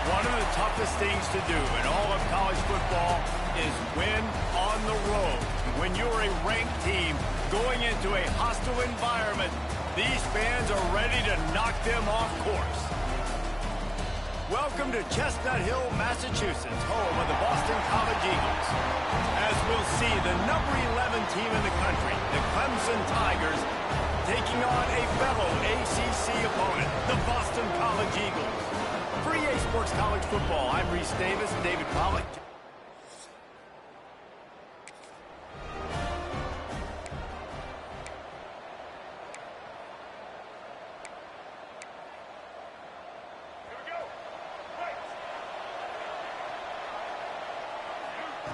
One of the toughest things to do in all of college football is win on the road. When you're a ranked team going into a hostile environment, these fans are ready to knock them off course. Welcome to Chestnut Hill, Massachusetts, home of the Boston College Eagles. As we'll see, the number 11 team in the country, the Clemson Tigers, taking on a fellow ACC opponent, the Boston College Eagles. For EA Sports College Football, I'm Reese Davis and David Pollack.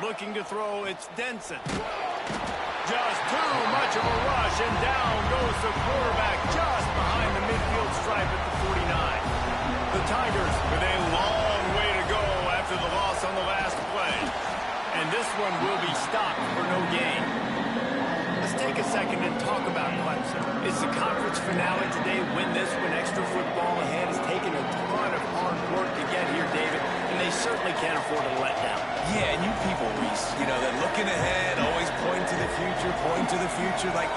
Looking to throw, it's Denson. Just too much of a rush, and down goes the quarterback just behind the midfield stripe at the 49. The Tigers with a long way to go after the loss on the last play. And this one will be stopped for no gain. Let's take a second and talk about Clemson. It's the conference finale today. Win this one. Extra football ahead has taken a ton of hard work to get here, David, and they certainly can't afford to let down. Yeah, and you people, Reese, you know, they're looking ahead, always pointing to the future, like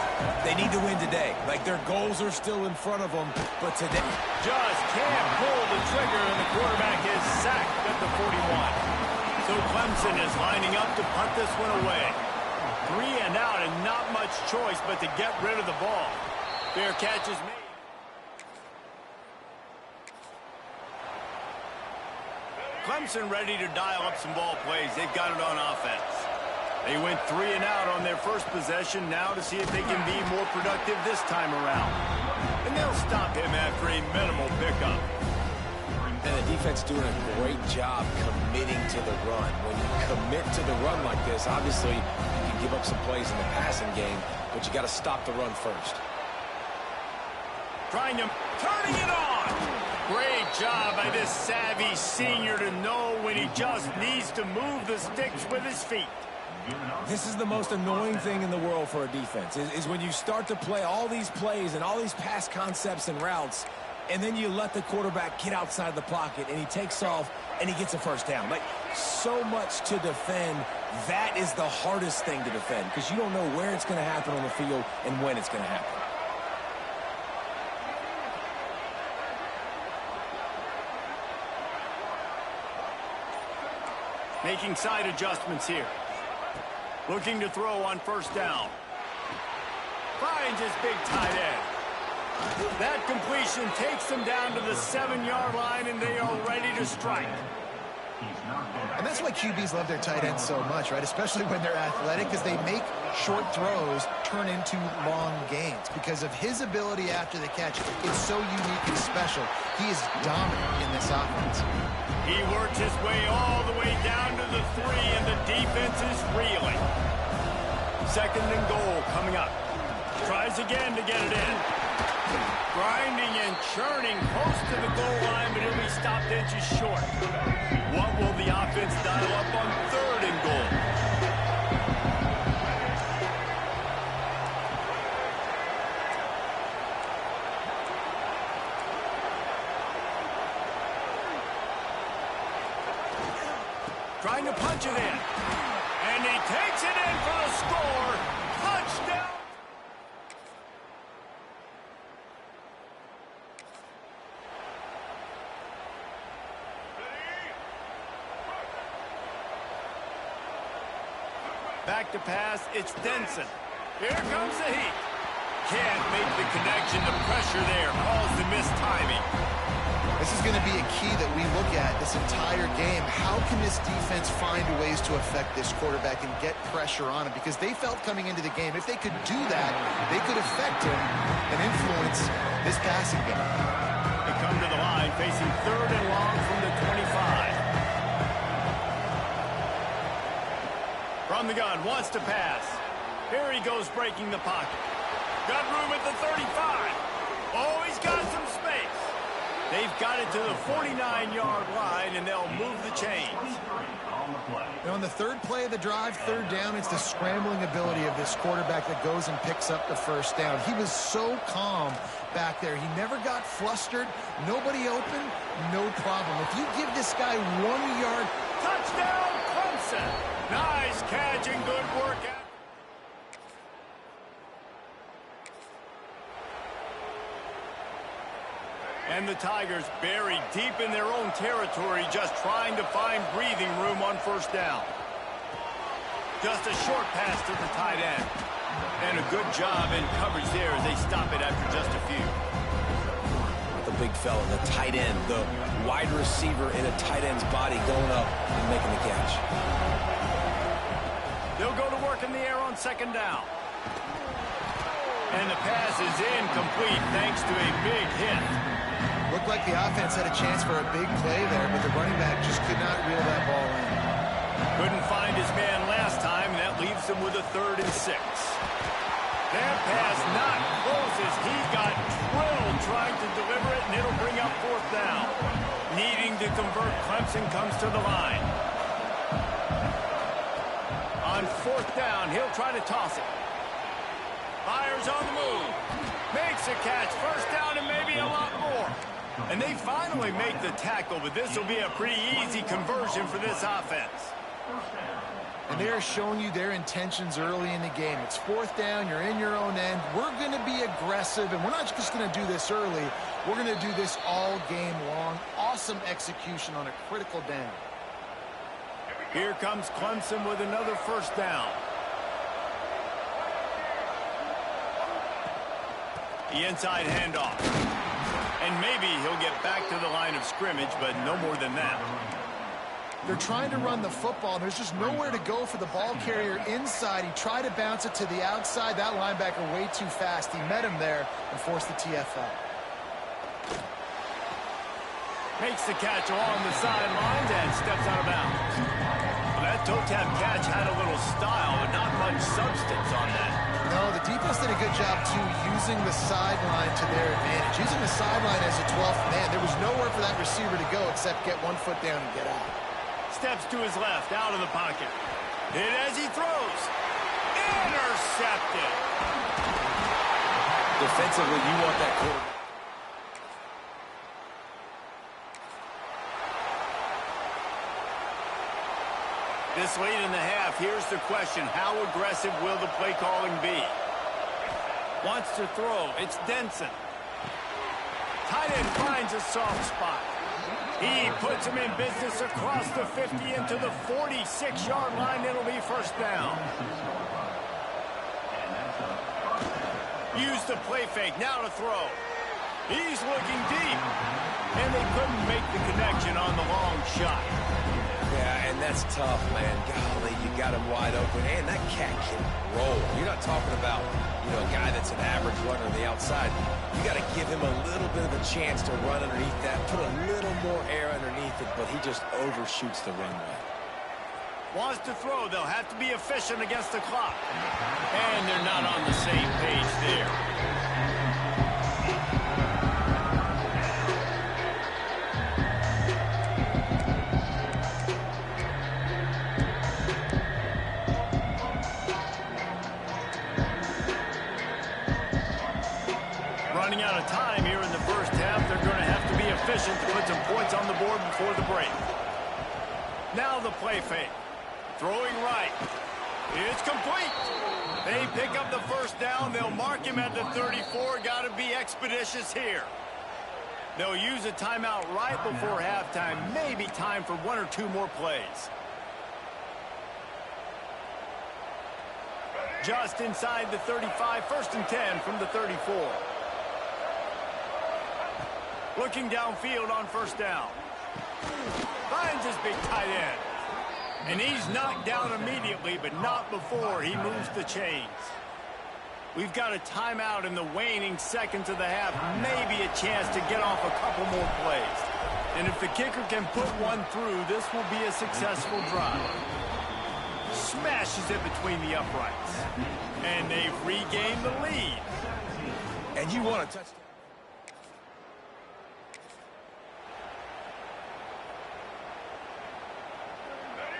they need to win today. Like their goals are still in front of them, but today... Just can't pull the trigger, and the quarterback is sacked at the 41. So Clemson is lining up to punt this one away. 3 and out, and not much choice but to get rid of the ball. Fair catch is made. Clemson ready to dial up some ball plays. They've got it on offense. They went 3 and out on their first possession, now to see if they can be more productive this time around. And they'll stop him after a minimal pickup. And the defense doing a great job committing to the run. When you commit to the run like this, obviously you can give up some plays in the passing game, but you got to stop the run first. Trying to... turning it on! Great job by this savvy senior to know when he just needs to move the sticks with his feet. This is the most annoying thing in the world for a defense, is when you start to play all these plays and all these pass concepts and routes, and then you let the quarterback get outside the pocket, and he takes off, and he gets a first down. Like, so much to defend. That is the hardest thing to defend, because you don't know where it's going to happen on the field and when it's going to happen. Making side adjustments here. Looking to throw on first down. Finds his big tight end. That completion takes them down to the 7-yard line, and they are ready to strike. And that's why QBs love their tight ends so much, right? Especially when they're athletic, because they make short throws turn into long gains. Because of his ability after the catch, it's so unique and special. He is dominant in this offense. He works his way all the way down to the 3, and the defense is reeling. 2nd and goal coming up. Tries again to get it in. Grinding and churning close to the goal line, but he'll be stopped inches short. What will the offense dial up on 3rd and goal? Trying to punch it in. And he takes it in for the score. Touchdown. Back to pass, it's Denson. Here comes the heat. Can't make the connection. The pressure there caused the missed timing. This is going to be a key that we look at this entire game. How can this defense find ways to affect this quarterback and get pressure on him? Because they felt coming into the game, if they could do that, they could affect him and influence this passing game. They come to the line, facing 3rd and long from the 25. From the gun, wants to pass. Here he goes, breaking the pocket. Got room at the 35. Oh, he's got some space. They've got it to the 49-yard line, and they'll move the chains. Now, on the 3rd play of the drive, 3rd down, it's the scrambling ability of this quarterback that goes and picks up the first down. He was so calm back there. He never got flustered. Nobody open, no problem. If you give this guy 1 yard... Touchdown, Clemson! Nice catch and good work. And the Tigers buried deep in their own territory, just trying to find breathing room on first down. Just a short pass to the tight end. And a good job in coverage there as they stop it after just a few. The big fella, the tight end, the wide receiver in a tight end's body going up and making the catch. They'll go to work in the air on second down. And the pass is incomplete thanks to a big hit. Looked like the offense had a chance for a big play there, but the running back just could not reel that ball in. Couldn't find his man last time, and that leaves him with a 3rd and 6. That pass not close as he got drilled trying to deliver it, and it'll bring up 4th down. Needing to convert, Clemson comes to the line. On 4th down, he'll try to toss it. Fires on the move. Makes a catch. First down and maybe a lot more. And they finally make the tackle, but this will be a pretty easy conversion for this offense. And they're showing you their intentions early in the game. It's 4th down. You're in your own end. We're going to be aggressive, and we're not just going to do this early. We're going to do this all game long. Awesome execution on a critical down. Here comes Clemson with another first down. The inside handoff. And maybe he'll get back to the line of scrimmage, but no more than that. They're trying to run the football. There's just nowhere to go for the ball carrier inside. He tried to bounce it to the outside. That linebacker way too fast. He met him there and forced the TFL. Makes the catch along the sidelines and steps out of bounds. Well, that toe tap catch had a little style, but not much substance on that. No, the defense did a good job, too, using the sideline to their advantage. Using the sideline as a 12th man. There was nowhere for that receiver to go except get 1 foot down and get out. Steps to his left, out of the pocket. Hit as he throws. Intercepted. Defensively, you want that quarterback. This late in the half, here's the question. How aggressive will the play calling be? Wants to throw. It's Denson. Tight end finds a soft spot. He puts him in business across the 50 into the 46-yard line. It'll be first down. Use the play fake. Now to throw. He's looking deep. And they couldn't make the connection on the long shot. Yeah, and that's tough, man. Golly, you got him wide open. And that cat can roll. You're not talking about, a guy that's an average runner on the outside. You got to give him a little bit of a chance to run underneath that, put a little more air underneath it, but he just overshoots the runway. Wants to throw. They'll have to be efficient against the clock. And they're not on the same page there. Running out of time here in the first half. They're going to have to be efficient to put some points on the board before the break. Now the play fake. Throwing right. It's complete. They pick up the first down. They'll mark him at the 34. Got to be expeditious here. They'll use a timeout right before halftime. Maybe time for 1 or 2 more plays. Just inside the 35. 1st and 10 from the 34. Looking downfield on first down. Finds his big tight end. And he's knocked down immediately, but not before he moves the chains. We've got a timeout in the waning seconds of the half. Maybe a chance to get off a couple more plays. And if the kicker can put one through, this will be a successful drive. Smashes it between the uprights. And they've regained the lead. And you want a touchdown.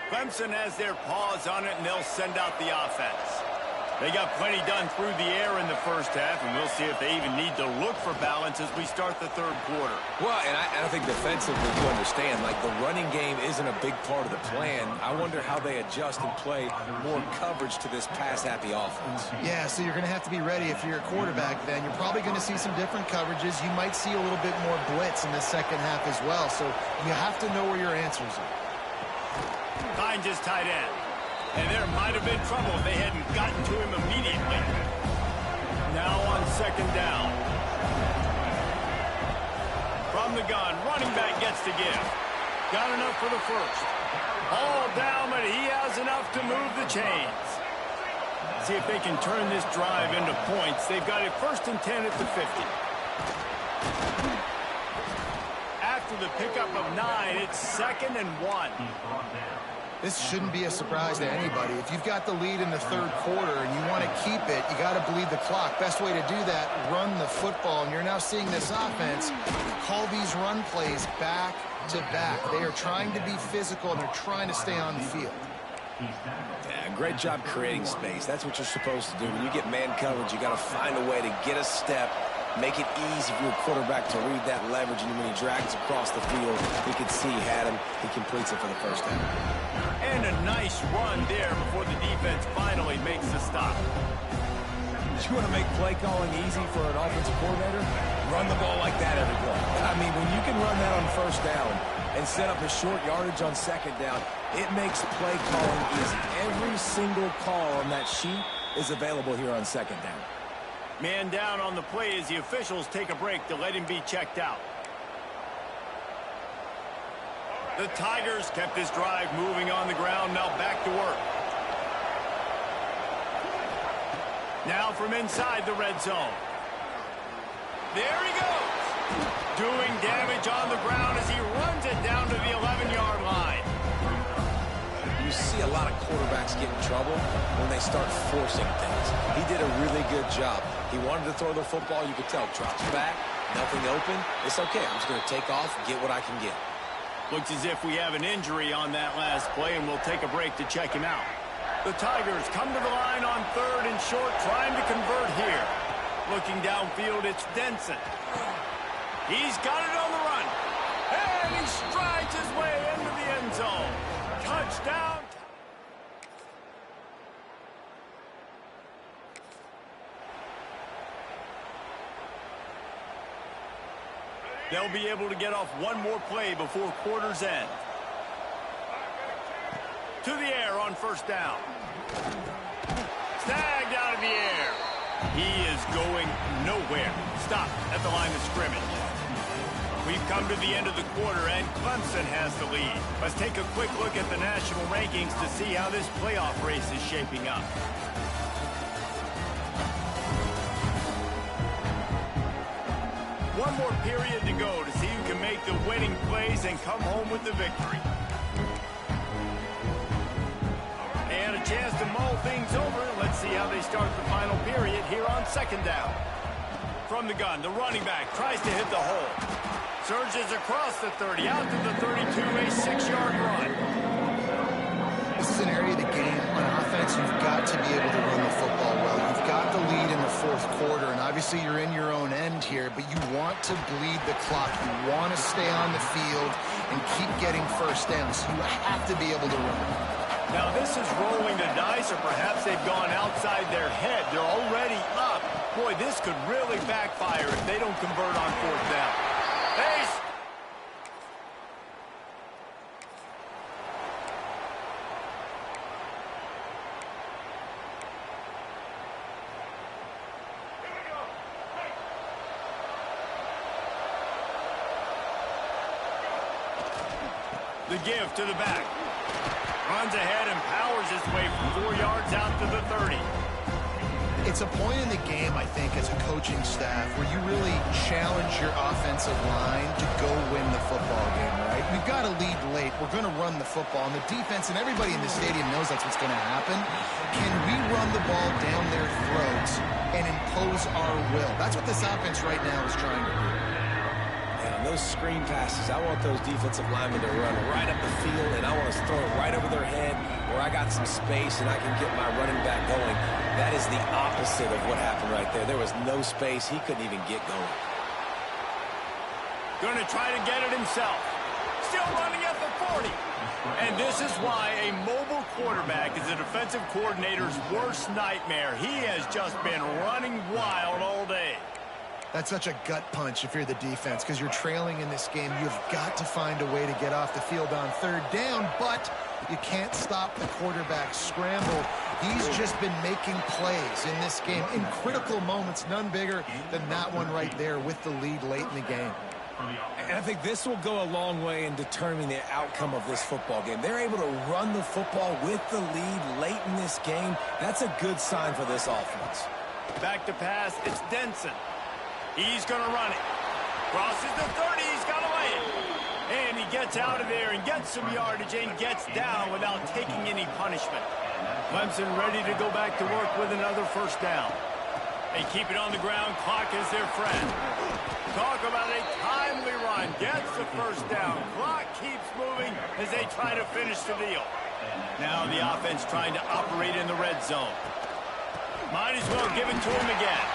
Clemson has their paws on it, and they'll send out the offense. They got plenty done through the air in the first half, and we'll see if they even need to look for balance as we start the third quarter. Well, and I think defensively you understand, like the running game isn't a big part of the plan. I wonder how they adjust and play more coverage to this pass-happy offense. Yeah, so you're going to have to be ready if you're a quarterback then. You're probably going to see some different coverages. You might see a little bit more blitz in the second half as well, so you have to know where your answers are. Finds his tight end. And there might have been trouble if they hadn't gotten to him immediately. Now on second down. From the gun, running back gets to give. Got enough for the first. All down, but he has enough to move the chains. See if they can turn this drive into points. They've got it 1st and 10 at the 50. After the pickup of 9, it's 2nd and 1. This shouldn't be a surprise to anybody. If you've got the lead in the third quarter and you want to keep it, you got to bleed the clock. Best way to do that, run the football. And you're now seeing this offense call these run plays back to back. They are trying to be physical, and they're trying to stay on the field. Yeah, great job creating space. That's what you're supposed to do. When you get man coverage, you got to find a way to get a step, make it easy for your quarterback to read that leverage, and when he drags across the field, he can see he had him. He completes it for the first down. And a nice run there before the defense finally makes the stop. You want to make play calling easy for an offensive coordinator? Run the ball like that every play. I mean, when you can run that on first down and set up a short yardage on second down, it makes play calling easy. Every single call on that sheet is available here on second down. Man down on the play as the officials take a break to let him be checked out. The Tigers kept this drive moving on the ground, now back to work. Now from inside the red zone. There he goes. Doing damage on the ground as he runs it down to the 11-yard line. You see a lot of quarterbacks get in trouble when they start forcing things. He did a really good job. He wanted to throw the football. You could tell. Drops back, nothing open. It's okay. I'm just going to take off, get what I can get. Looks as if we have an injury on that last play, and we'll take a break to check him out. The Tigers come to the line on 3rd and short, trying to convert here. Looking downfield, it's Denson. He's got it on the run. And he strides his way into the end zone. Touchdown. They'll be able to get off one more play before quarter's end. To the air on first down. Snagged out of the air. He is going nowhere. Stop at the line of scrimmage. We've come to the end of the quarter, and Clemson has the lead. Let's take a quick look at the national rankings to see how this playoff race is shaping up. One more period to go to see who can make the winning plays and come home with the victory. And a chance to mull things over. Let's see how they start the final period here on second down. From the gun, the running back tries to hit the hole. Surges across the 30, out to the 32, a 6-yard run. This is an area of the game on offense you've got to be able to run the football well. You've got the lead in the fourth quarter, and obviously you're in your own end here, but you want to bleed the clock. You want to stay on the field and keep getting first downs. You have to be able to run. Now this is rolling the dice, or perhaps they've gone outside their head. They're already up. Boy, this could really backfire if they don't convert on fourth down. Pace. The give to the back. Runs ahead and powers his way from 4 yards out to the 30. It's a point in the game, I think, as a coaching staff where you really challenge your offensive line to go win the football game, right? We've got to lead late. We're going to run the football. And the defense and everybody in the stadium knows that's what's going to happen. Can we run the ball down their throats and impose our will? That's what this offense right now is trying to do. Those screen passes, I want those defensive linemen to run right up the field, and I want to throw it right over their head, where I got got some space and I can get my running back going. That is the opposite of what happened right there. There was no space. He couldn't even get going. Going to try to get it himself. Still running at the 40. And this is why a mobile quarterback is a defensive coordinator's worst nightmare. He has just been running wild all day. That's such a gut punch if you're the defense, because you're trailing in this game. You've got to find a way to get off the field on third down, but you can't stop the quarterback scramble. He's just been making plays in this game in critical moments, none bigger than that one right there with the lead late in the game. And I think this will go a long way in determining the outcome of this football game. They're able to run the football with the lead late in this game. That's a good sign for this offense. Back to pass, it's Denson. He's going to run it. Crosses the 30, he's got away. And he gets out of there and gets some yardage and gets down without taking any punishment. Clemson ready to go back to work with another first down. They keep it on the ground. Clock is their friend. Talk about a timely run. Gets the first down. Clock keeps moving as they try to finish the deal. Now the offense trying to operate in the red zone. Might as well give it to him again.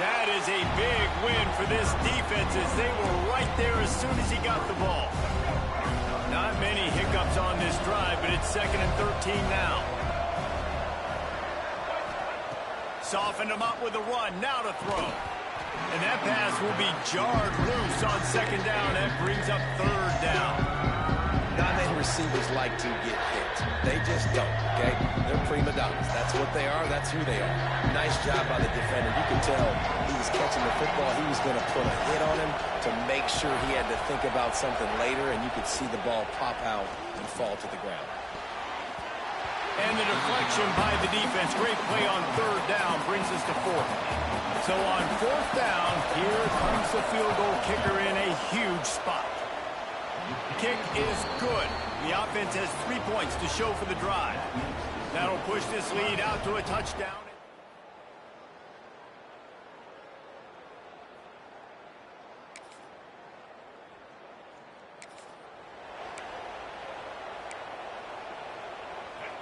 That is a big win for this defense as they were right there as soon as he got the ball. Not many hiccups on this drive, but it's 2nd and 13 now. Softened him up with a run, now to throw. And that pass will be jarred loose on 2nd down. That brings up 3rd down. Not many receivers like to get hit. They just don't, okay? They're prima donnas. That's what they are. That's who they are. Nice job by the defender. You could tell he was catching the football. He was going to put a hit on him to make sure he had to think about something later, and you could see the ball pop out and fall to the ground. And the deflection by the defense. Great play on 3rd down brings us to 4th. So on 4th down, here comes the field goal kicker in a huge spot. Kick is good. The offense has 3 points to show for the drive. That'll push this lead out to a touchdown.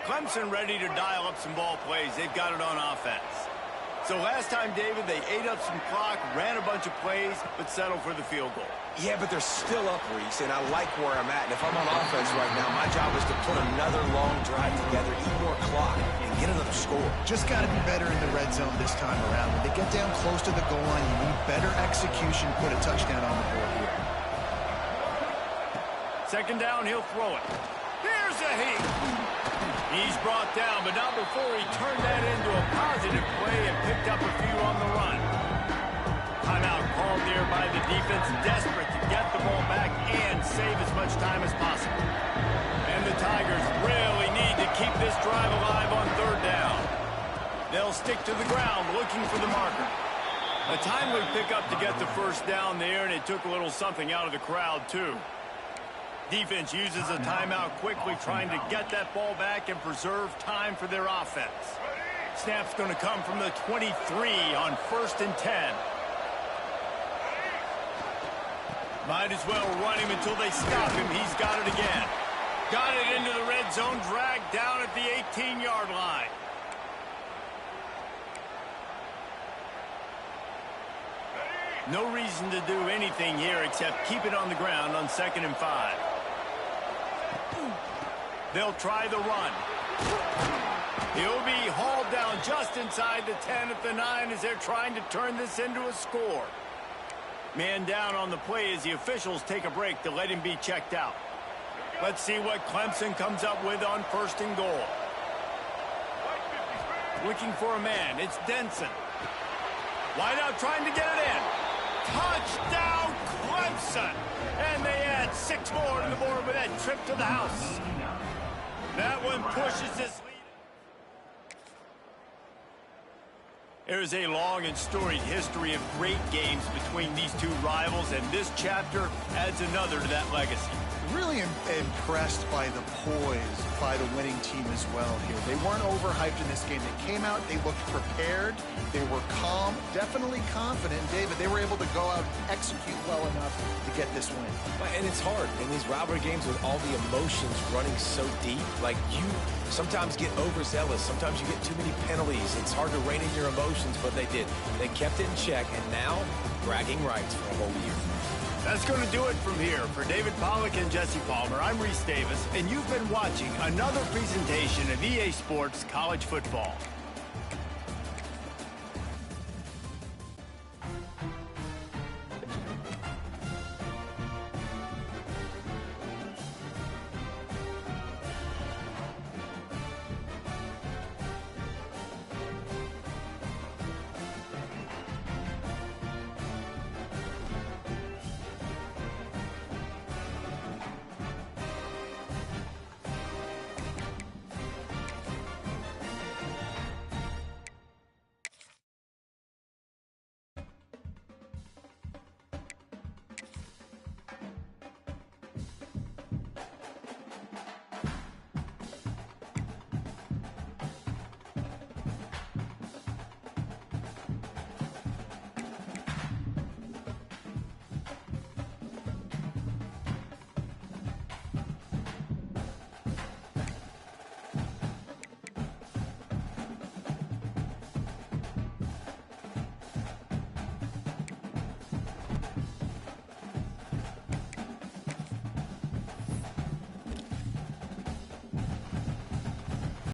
Clemson ready to dial up some ball plays. They've got it on offense. So last time, David, they ate up some clock, ran a bunch of plays, but settled for the field goal. Yeah, but they're still up, Reese, and I like where I'm at. And if I'm on offense right now, my job is to put another long drive together, eat more clock, and get another score. Just got to be better in the red zone this time around. When they get down close to the goal line, you need better execution, put a touchdown on the board here. 2nd down, he'll throw it. Here's a heat. He's brought down, but not before he turned that into a positive play and picked up a few on the run. Timeout called there by the defense, desperate to get the ball back and save as much time as possible. And the Tigers really need to keep this drive alive on 3rd down. They'll stick to the ground looking for the marker. A timely pickup to get the first down there, and it took a little something out of the crowd, too. Defense uses a timeout quickly, trying to get that ball back and preserve time for their offense. Snap's going to come from the 23 on 1st and 10. Might as well run him until they stop him. He's got it again. Got it into the red zone, dragged down at the 18-yard line. No reason to do anything here except keep it on the ground on 2nd and 5. They'll try the run. He'll be hauled down just inside the 10 at the 9 as they're trying to turn this into a score. Man down on the play as the officials take a break to let him be checked out. Let's see what Clemson comes up with on 1st and goal. Looking for a man. It's Denson. Wide out trying to get it in. Touchdown, Clemson! And they add 6 more to the board with that trip to the house. That one pushes this lead. There is a long and storied history of great games between these two rivals, and this chapter adds another to that legacy. Really impressed by the poise by the winning team as well here. They weren't overhyped in this game. They came out, they looked prepared, they were calm, definitely confident. David, they were able to go out and execute well enough to get this win. And it's hard in these rivalry games with all the emotions running so deep. Like, you sometimes get overzealous. Sometimes you get too many penalties. It's hard to rein in your emotions, but they did. They kept it in check, and now bragging rights for a whole year. That's going to do it from here. For David Pollack and Jesse Palmer, I'm Reese Davis, and you've been watching another presentation of EA Sports College Football.